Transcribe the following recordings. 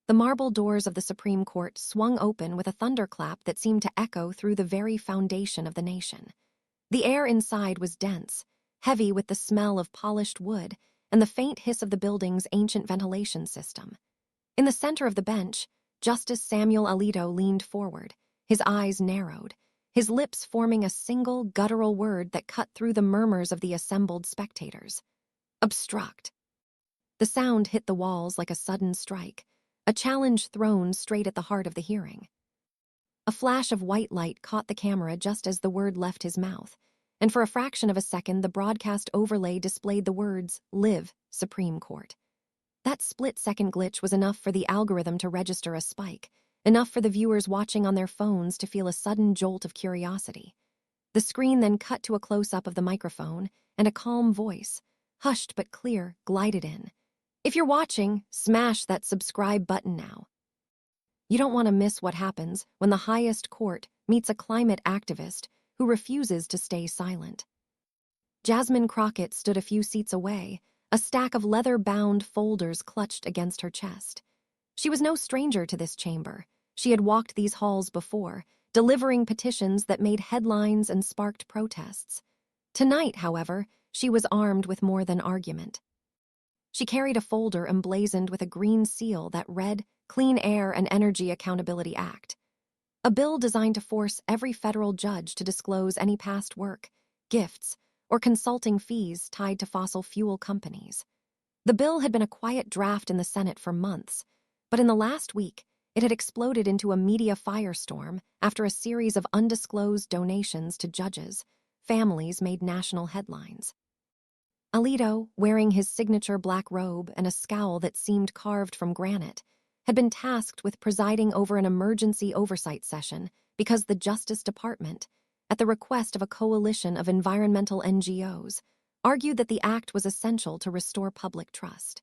The marble doors of the Supreme Court swung open with a thunderclap that seemed to echo through the very foundation of the nation. The air inside was dense, heavy with the smell of polished wood and the faint hiss of the building's ancient ventilation system. In the center of the bench, Justice Samuel Alito leaned forward, his eyes narrowed, his lips forming a single guttural word that cut through the murmurs of the assembled spectators. Obstruct. The sound hit the walls like a sudden strike, a challenge thrown straight at the heart of the hearing. A flash of white light caught the camera just as the word left his mouth, and for a fraction of a second the broadcast overlay displayed the words, "Live, Supreme Court." That split-second glitch was enough for the algorithm to register a spike, enough for the viewers watching on their phones to feel a sudden jolt of curiosity. The screen then cut to a close-up of the microphone, and a calm voice, hushed but clear, glided in. "If you're watching, smash that subscribe button now. You don't want to miss what happens when the highest court meets a climate activist who refuses to stay silent." Jasmine Crockett stood a few seats away, a stack of leather-bound folders clutched against her chest. She was no stranger to this chamber. She had walked these halls before, delivering petitions that made headlines and sparked protests. Tonight, however, she was armed with more than argument. She carried a folder emblazoned with a green seal that read, "Clean Air and Energy Accountability Act." A bill designed to force every federal judge to disclose any past work, gifts, or consulting fees tied to fossil fuel companies. The bill had been a quiet draft in the Senate for months, but in the last week, it had exploded into a media firestorm after a series of undisclosed donations to judges. Families made national headlines. Alito, wearing his signature black robe and a scowl that seemed carved from granite, had been tasked with presiding over an emergency oversight session because the Justice Department, at the request of a coalition of environmental NGOs, argued that the act was essential to restore public trust.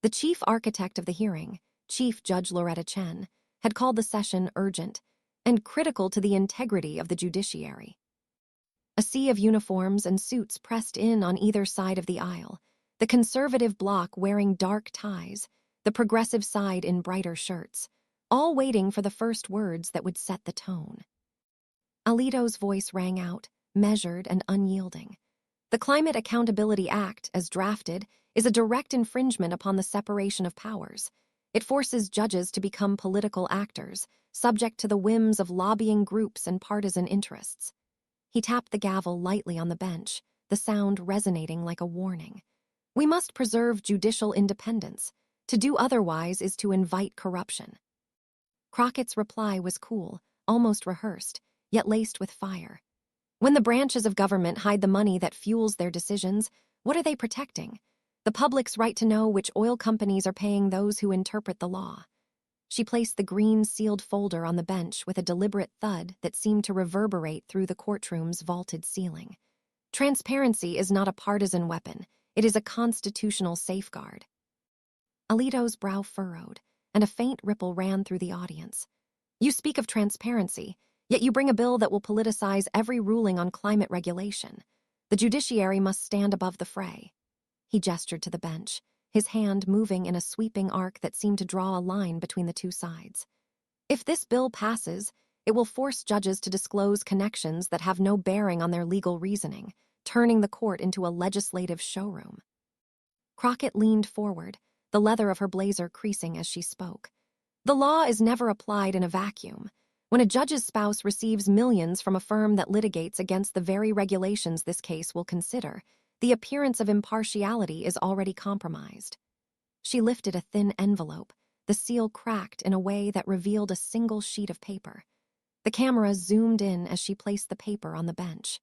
The chief architect of the hearing, Chief Judge Loretta Chen, had called the session urgent and critical to the integrity of the judiciary. A sea of uniforms and suits pressed in on either side of the aisle, the conservative bloc wearing dark ties, the progressive side in brighter shirts, all waiting for the first words that would set the tone. Alito's voice rang out, measured and unyielding. The Climate Accountability Act, as drafted, is a direct infringement upon the separation of powers. It forces judges to become political actors, subject to the whims of lobbying groups and partisan interests. He tapped the gavel lightly on the bench, the sound resonating like a warning. We must preserve judicial independence. To do otherwise is to invite corruption. Crockett's reply was cool, almost rehearsed, yet laced with fire. When the branches of government hide the money that fuels their decisions, what are they protecting? The public's right to know which oil companies are paying those who interpret the law. She placed the green sealed folder on the bench with a deliberate thud that seemed to reverberate through the courtroom's vaulted ceiling. Transparency is not a partisan weapon. It is a constitutional safeguard. Alito's brow furrowed, and a faint ripple ran through the audience. You speak of transparency, yet you bring a bill that will politicize every ruling on climate regulation. The judiciary must stand above the fray. He gestured to the bench, his hand moving in a sweeping arc that seemed to draw a line between the two sides. If this bill passes, it will force judges to disclose connections that have no bearing on their legal reasoning, turning the court into a legislative showroom. Crockett leaned forward, the leather of her blazer creasing as she spoke. The law is never applied in a vacuum. When a judge's spouse receives millions from a firm that litigates against the very regulations this case will consider, the appearance of impartiality is already compromised. She lifted a thin envelope, the seal cracked in a way that revealed a single sheet of paper. The camera zoomed in as she placed the paper on the bench.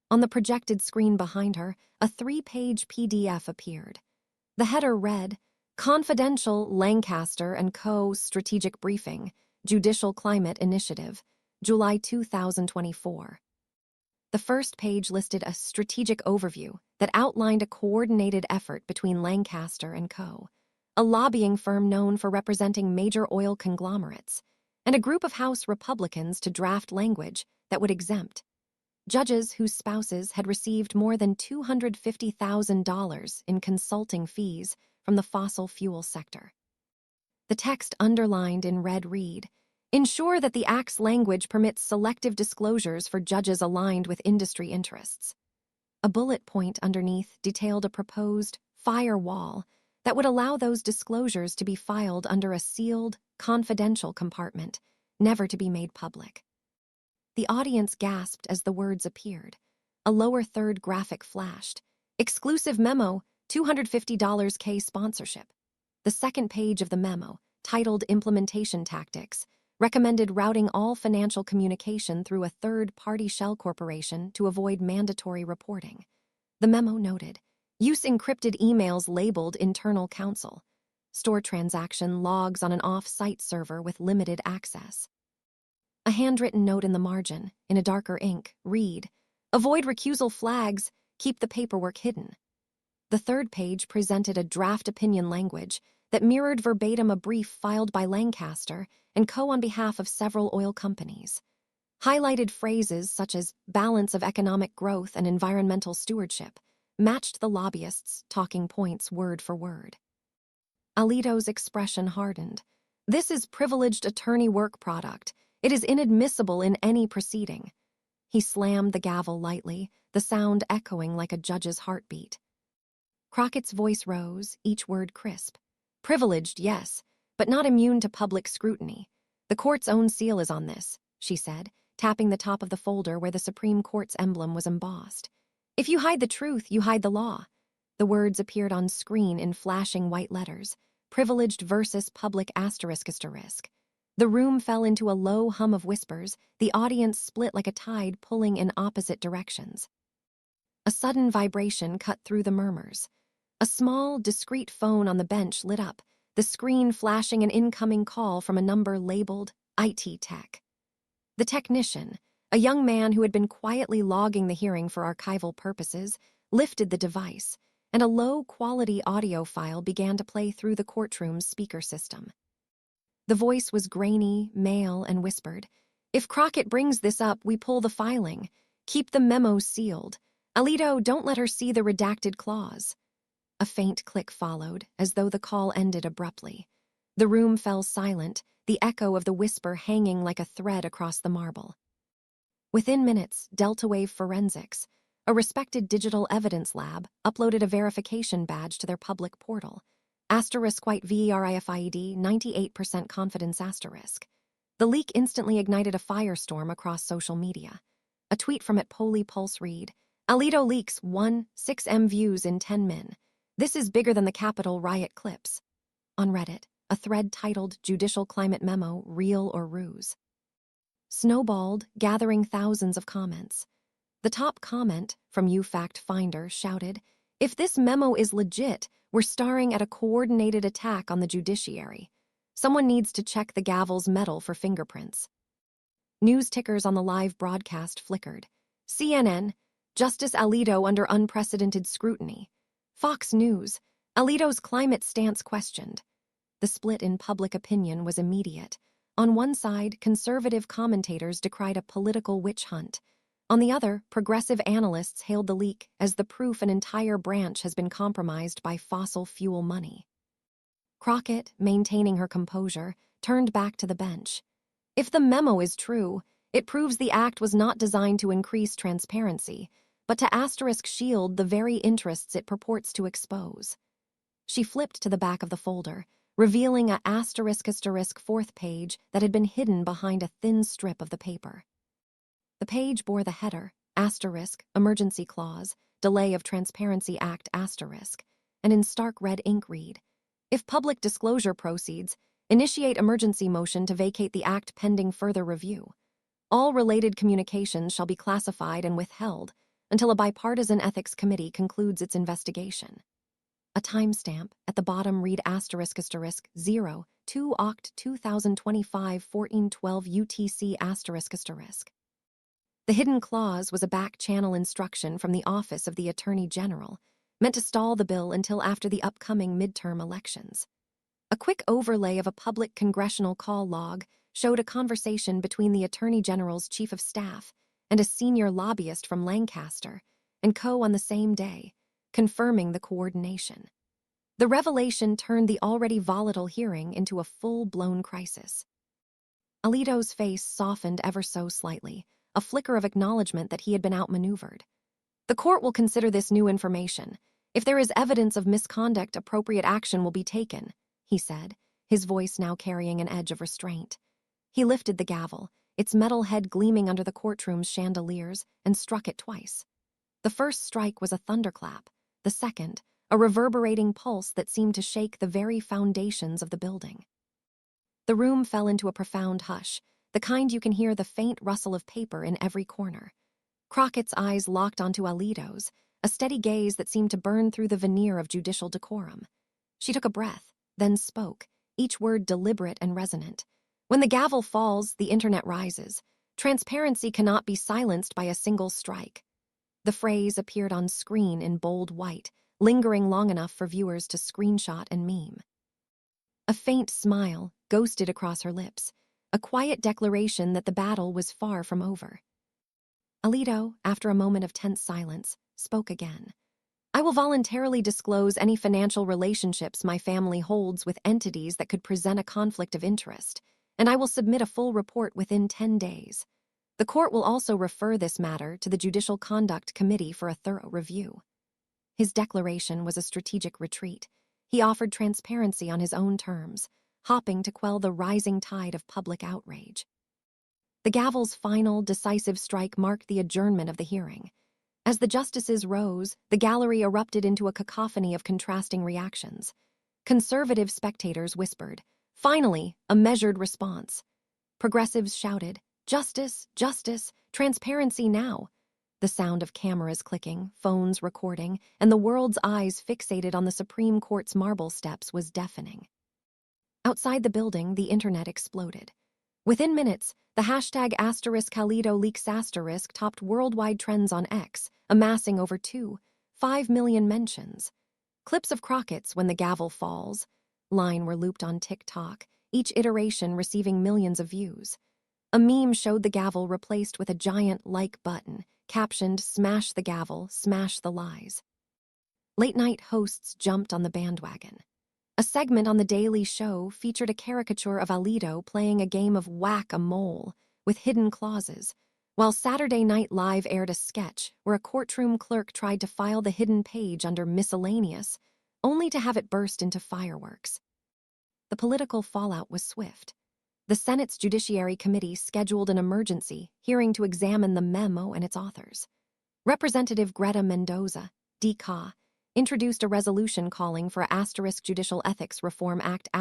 On the projected screen behind her, a 3-page PDF appeared. The header read, "Confidential Lancaster & Co. Strategic Briefing, Judicial Climate Initiative, July 2024. The first page listed a strategic overview that outlined a coordinated effort between Lancaster & Co., a lobbying firm known for representing major oil conglomerates, and a group of House Republicans to draft language that would exempt judges whose spouses had received more than $250,000 in consulting fees from the fossil fuel sector. The text underlined in red read, "Ensure that the Act's language permits selective disclosures for judges aligned with industry interests." A bullet point underneath detailed a proposed firewall that would allow those disclosures to be filed under a sealed, confidential compartment, never to be made public. The audience gasped as the words appeared. A lower third graphic flashed. "Exclusive memo, $250 K sponsorship." The second page of the memo, titled Implementation Tactics, recommended routing all financial communication through a third-party shell corporation to avoid mandatory reporting. The memo noted, "Use encrypted emails labeled internal counsel. Store transaction logs on an off-site server with limited access." A handwritten note in the margin, in a darker ink, read, "Avoid recusal flags, keep the paperwork hidden." The third page presented a draft opinion language that mirrored verbatim a brief filed by Lancaster and Co. on behalf of several oil companies. Highlighted phrases such as balance of economic growth and environmental stewardship matched the lobbyists' talking points word for word. Alito's expression hardened. "This is privileged attorney work product. It is inadmissible in any proceeding." He slammed the gavel lightly, the sound echoing like a judge's heartbeat. Crockett's voice rose, each word crisp. "Privileged, yes, but not immune to public scrutiny. The court's own seal is on this," she said, tapping the top of the folder where the Supreme Court's emblem was embossed. "If you hide the truth, you hide the law." The words appeared on screen in flashing white letters, "Privileged versus public asterisk asterisk." The room fell into a low hum of whispers, the audience split like a tide pulling in opposite directions. A sudden vibration cut through the murmurs. A small, discreet phone on the bench lit up, the screen flashing an incoming call from a number labeled IT Tech. The technician, a young man who had been quietly logging the hearing for archival purposes, lifted the device, and a low-quality audio file began to play through the courtroom's speaker system. The voice was grainy, male, and whispered, "If Crockett brings this up, we pull the filing. Keep the memo sealed. Alito, don't let her see the redacted clause." A faint click followed, as though the call ended abruptly. The room fell silent, the echo of the whisper hanging like a thread across the marble. Within minutes, Delta Wave Forensics, a respected digital evidence lab, uploaded a verification badge to their public portal. Asterisk white VERIFIED 98% confidence asterisk. The leak instantly ignited a firestorm across social media. A tweet from @Poly Pulse read, "Alito leaks 1.6 M views in 10 min. This is bigger than the Capitol riot clips." On Reddit, a thread titled "Judicial Climate Memo, Real or Ruse?" snowballed, gathering thousands of comments. The top comment, from UFact Finder, shouted, "If this memo is legit, we're staring at a coordinated attack on the judiciary. Someone needs to check the gavel's metal for fingerprints." News tickers on the live broadcast flickered. CNN, "Justice Alito under unprecedented scrutiny." Fox News, "Alito's climate stance questioned." The split in public opinion was immediate. On one side, conservative commentators decried a political witch hunt. On the other, progressive analysts hailed the leak as the proof an entire branch has been compromised by fossil fuel money. Crockett, maintaining her composure, turned back to the bench. "If the memo is true, it proves the act was not designed to increase transparency, but to asterisk shield the very interests it purports to expose." She flipped to the back of the folder, revealing a asterisk asterisk fourth page that had been hidden behind a thin strip of the paper. The page bore the header, asterisk, emergency clause, delay of Transparency Act asterisk, and in stark red ink read, "If public disclosure proceeds, initiate emergency motion to vacate the act pending further review. All related communications shall be classified and withheld until a bipartisan ethics committee concludes its investigation." A timestamp at the bottom read asterisk asterisk 0 2 Oct 2025 1412 UTC asterisk asterisk. The hidden clause was a back-channel instruction from the Office of the Attorney General, meant to stall the bill until after the upcoming midterm elections. A quick overlay of a public congressional call log showed a conversation between the Attorney General's chief of staff and a senior lobbyist from Lancaster and Co. on the same day, confirming the coordination. The revelation turned the already volatile hearing into a full-blown crisis. Alito's face softened ever so slightly, a flicker of acknowledgement that he had been outmaneuvered. The court will consider this new information. If there is evidence of misconduct, appropriate action will be taken, he said, his voice now carrying an edge of restraint. He lifted the gavel, its metal head gleaming under the courtroom's chandeliers, and struck it twice. The first strike was a thunderclap, the second, a reverberating pulse that seemed to shake the very foundations of the building. The room fell into a profound hush, the kind you can hear the faint rustle of paper in every corner. Crockett's eyes locked onto Alito's, a steady gaze that seemed to burn through the veneer of judicial decorum. She took a breath, then spoke, each word deliberate and resonant. When the gavel falls, the internet rises. Transparency cannot be silenced by a single strike. The phrase appeared on screen in bold white, lingering long enough for viewers to screenshot and meme. A faint smile ghosted across her lips, a quiet declaration that the battle was far from over. Alito, after a moment of tense silence, spoke again. I will voluntarily disclose any financial relationships my family holds with entities that could present a conflict of interest, and I will submit a full report within 10 days. The court will also refer this matter to the Judicial Conduct Committee for a thorough review. His declaration was a strategic retreat. He offered transparency on his own terms, hoping to quell the rising tide of public outrage. The gavel's final, decisive strike marked the adjournment of the hearing. As the justices rose, the gallery erupted into a cacophony of contrasting reactions. Conservative spectators whispered, "Finally, a measured response." Progressives shouted, "Justice, justice, transparency now." The sound of cameras clicking, phones recording, and the world's eyes fixated on the Supreme Court's marble steps was deafening. Outside the building, the internet exploded. Within minutes, the hashtag *Alito leaks * topped worldwide trends on X, amassing over 2.5 million mentions. Clips of Crockett's "When the Gavel Falls" line were looped on TikTok, each iteration receiving millions of views. A meme showed the gavel replaced with a giant like button, captioned "Smash the gavel, smash the lies." Late-night hosts jumped on the bandwagon. A segment on The Daily Show featured a caricature of Alito playing a game of whack-a-mole with hidden clauses, while Saturday Night Live aired a sketch where a courtroom clerk tried to file the hidden page under miscellaneous, only to have it burst into fireworks. The political fallout was swift. The Senate's Judiciary Committee scheduled an emergency hearing to examine the memo and its authors. Representative Greta Mendoza, DCA, introduced a resolution calling for a Judicial Ethics Reform Act ***,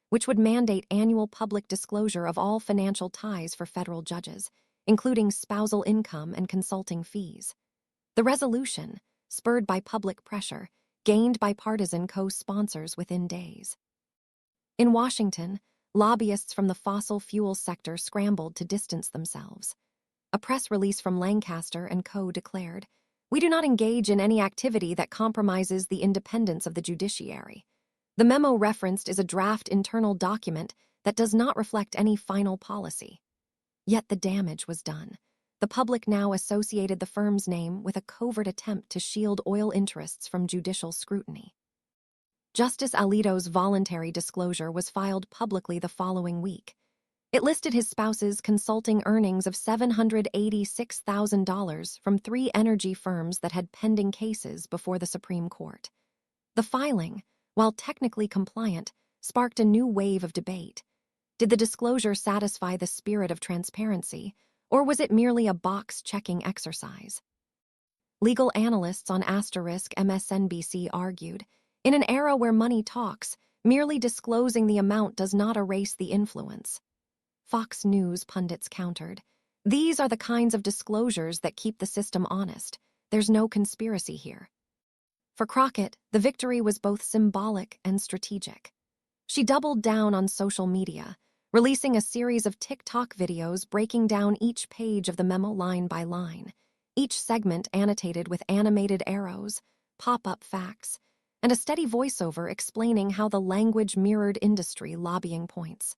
which would mandate annual public disclosure of all financial ties for federal judges, including spousal income and consulting fees. The resolution, spurred by public pressure, gained bipartisan co-sponsors within days. In Washington, lobbyists from the fossil fuel sector scrambled to distance themselves. A press release from Lancaster and Co. declared, "We do not engage in any activity that compromises the independence of the judiciary. The memo referenced is a draft internal document that does not reflect any final policy." Yet the damage was done. The public now associated the firm's name with a covert attempt to shield oil interests from judicial scrutiny. Justice Alito's voluntary disclosure was filed publicly the following week. It listed his spouse's consulting earnings of $786,000 from 3 energy firms that had pending cases before the Supreme Court. The filing, while technically compliant, sparked a new wave of debate. Did the disclosure satisfy the spirit of transparency, or was it merely a box-checking exercise? Legal analysts on *MSNBC argued, in an era where money talks, merely disclosing the amount does not erase the influence. Fox News pundits countered, "These are the kinds of disclosures that keep the system honest. There's no conspiracy here." For Crockett, the victory was both symbolic and strategic. She doubled down on social media, releasing a series of TikTok videos breaking down each page of the memo line by line, each segment annotated with animated arrows, pop-up facts, and a steady voiceover explaining how the language mirrored industry lobbying points.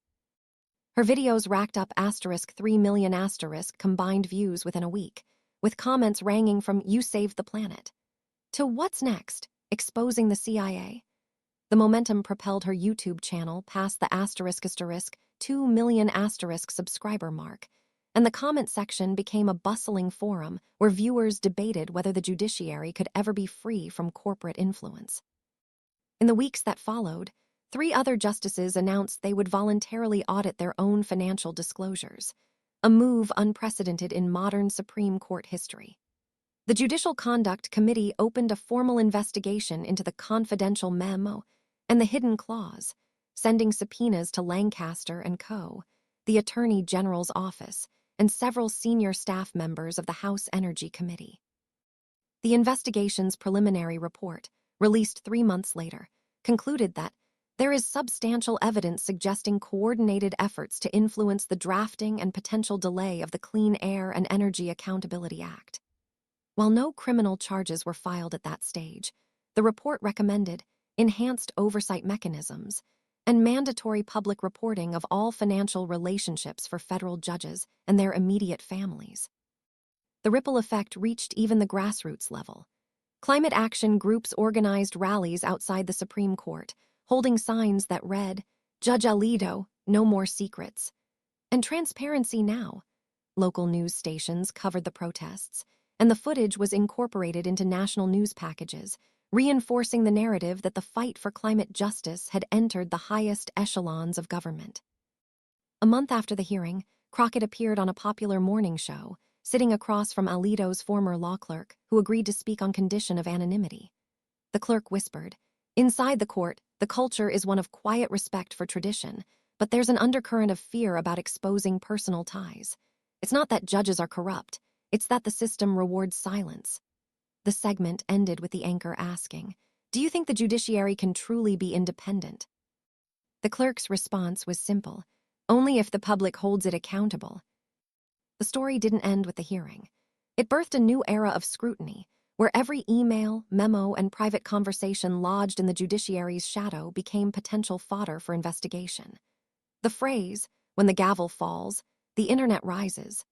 Her videos racked up *3 million combined views within a week, with comments ranging from "You saved the planet" to "What's next? exposing the CIA. The momentum propelled her YouTube channel past the ** 2 million * subscriber mark, and the comment section became a bustling forum where viewers debated whether the judiciary could ever be free from corporate influence. In the weeks that followed, 3 other justices announced they would voluntarily audit their own financial disclosures, a move unprecedented in modern Supreme Court history. The Judicial Conduct Committee opened a formal investigation into the confidential memo and the hidden clause, sending subpoenas to Lancaster and Co., the Attorney General's office, and several senior staff members of the House Energy Committee. The investigation's preliminary report, released 3 months later, concluded that there is substantial evidence suggesting coordinated efforts to influence the drafting and potential delay of the Clean Air and Energy Accountability Act. While no criminal charges were filed at that stage, the report recommended enhanced oversight mechanisms and mandatory public reporting of all financial relationships for federal judges and their immediate families. The ripple effect reached even the grassroots level. Climate action groups organized rallies outside the Supreme Court, holding signs that read, "Judge Alito, no more secrets," and "Transparency now." Local news stations covered the protests, and the footage was incorporated into national news packages, reinforcing the narrative that the fight for climate justice had entered the highest echelons of government. A month after the hearing, Crockett appeared on a popular morning show, sitting across from Alito's former law clerk, who agreed to speak on condition of anonymity. The clerk whispered, "Inside the court, the culture is one of quiet respect for tradition, but there's an undercurrent of fear about exposing personal ties. It's not that judges are corrupt, it's that the system rewards silence." The segment ended with the anchor asking, "Do you think the judiciary can truly be independent?" The clerk's response was simple, "Only if the public holds it accountable." The story didn't end with the hearing. It birthed a new era of scrutiny, where every email, memo, and private conversation lodged in the judiciary's shadow became potential fodder for investigation. The phrase, "when the gavel falls, the internet rises,"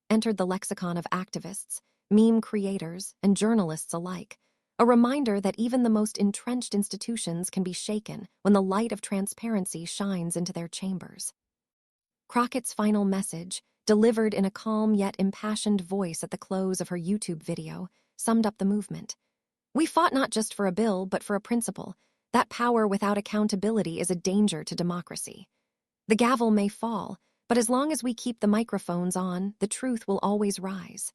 entered the lexicon of activists, meme creators, and journalists alike, a reminder that even the most entrenched institutions can be shaken when the light of transparency shines into their chambers. Crockett's final message, delivered in a calm yet impassioned voice at the close of her YouTube video, summed up the movement. "We fought not just for a bill, but for a principle. That power without accountability is a danger to democracy. The gavel may fall, but as long as we keep the microphones on, the truth will always rise.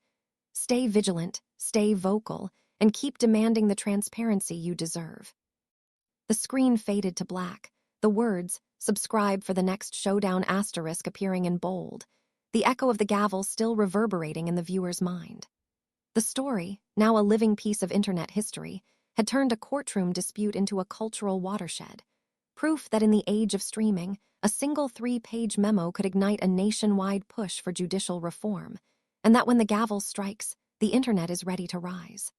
Stay vigilant, stay vocal, and keep demanding the transparency you deserve." The screen faded to black, the words, "Subscribe for the next showdown" appearing in bold, the echo of the gavel still reverberating in the viewer's mind. The story, now a living piece of internet history, had turned a courtroom dispute into a cultural watershed. Proof that in the age of streaming, a single 3-page memo could ignite a nationwide push for judicial reform, and that when the gavel strikes, the internet is ready to rise.